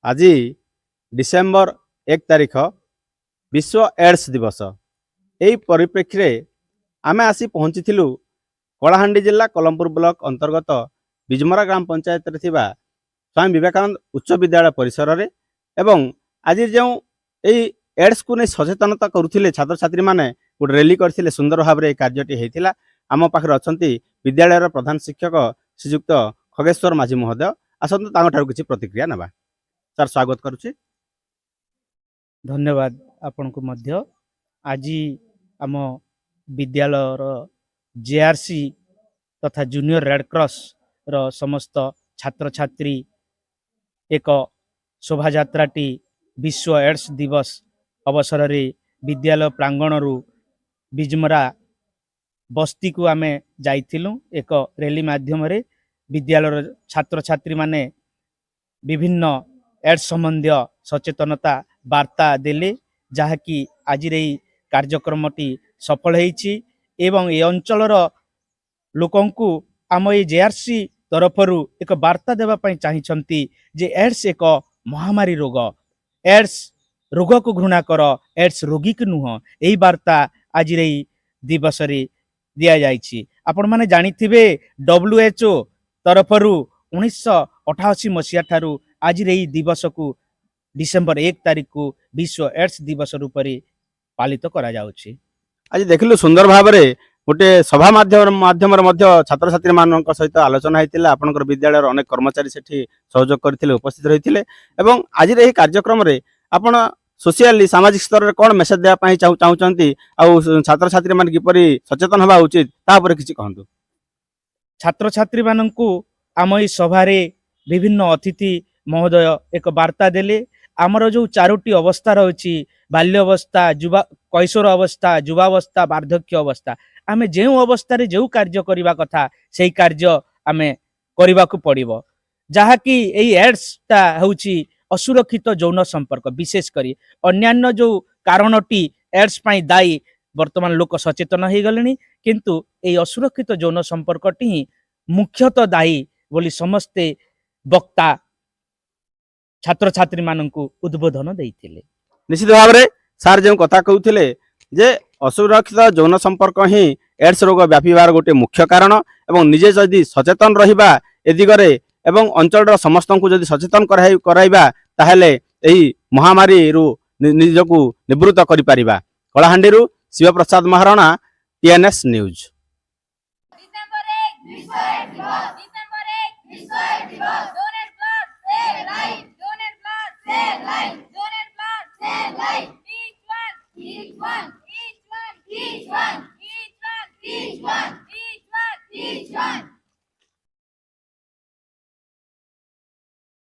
आज डिसेम्बर 1 तारिख विश्व एड्स दिवस। यही परिप्रेक्षी आमे आसी पहुँची कलाहांडी जिला कलमपुर ब्लॉक अंतर्गत बिजमरा ग्राम पंचायत स्वामी विवेकानंद उच्च विद्यालय परिसर रे एवं आज जो एड्स को नहीं सचेतनता करुले छात्र छात्री माने गोटे रैली करथिले सुंदर भाव में कार्यटी होता। आम पाखे अच्छा विद्यालय प्रधान शिक्षक श्रीजुक्त खगेश्वर माझी महोदय आसतु किसी प्रतिक्रिया ना सर स्वागत करुच्ची। धन्यवाद आपन को मध्य आज आम विद्यालय जेआरसी तथा जूनियर रेड क्रॉस रो समस्त छात्र छात्री एक शोभा यात्राटी विश्व एड्स दिवस अवसर रे विद्यालय प्रांगण रु बिजमरा बस्ती को आमे जाइथिलु। एक रैली माध्यम रे विद्यालय छात्र छात्री माने विभिन्न एड्स संबंधी सचेतनता वार्ता देले जहाँकि आज कार्यक्रमटी सफल होईछि एवं ए अंचलर लोकंकु आम ये जेआरसी तरफरु एक वार्ता देवा पई चाहिछंती जे एड्स एक महामारी रोग, एड्स रोग को घृणा कर, एड्स रोगी के नुह। यही वार्ता आज दिवस रे दिया जाइछि। आपण माने जानिथिबे WHO तरफरु 1988 मसीहा ठारू आज दिवस को डिसेम्बर 1 तारिख को विश्व एड्स दिवस रूप में पालित करा जाउछि। आज देखिलु सुंदर भाव में गोटे सभा माध्यम छात्र छात्री मान सहित आलोचना होता। आपंकर विद्यालय अनेक कर्मचारी सेठी सहयोग करथिले, उपस्थित रहिथिले एवं आज यही कार्यक्रम रे आपण सोशली सामाजिक स्तर रे कोन मेसेज देया पई चाहउचंती आ छात्र छात्री मान किपरि सचेतन हवा उचित ता पर किछि कहंतु। छात्र छात्री माननकु आम ई सभा रे विभिन्न अतिथि महोदय एक वार्ता देले। आमर जो चारोटी अवस्था रही बाल्य अवस्था, युवा कैशोर अवस्था, युवावस्था, वार्धक्य अवस्था, आमे जो अवस्था रे जो कार्य करिबा कथा सेही कार्य आमे करिबा को पड़िबो। जहाँकि एई एड्स ता होउची असुरक्षित यौन संपर्क, विशेष करी अन्यान्य जो कारणटी एड्स पई दायी वर्तमान लोक सचेतन हो गले, किंतु एई असुरक्षित यौन संपर्कटी ही मुख्यतः दायी बोली समस्ते वक्ता छात्र छात्री माननकु उद्बोधन देइथिले। निश्चित भाव में सार जो कथा कहते जे असुरक्षित यौन संपर्क ही एड्स रोग व्यापार गोटे मुख्य कारण एवं निजे जदि सचेतन रहिबा ए दिगरे एवं अंचल समस्त को जदि सचेतन कराइबा ताहेले एही महामारी रु निजकु निवृत्त करि परिबा। कलाहांडी रु शिव प्रसाद महाराणा, TNS न्यूज। Life.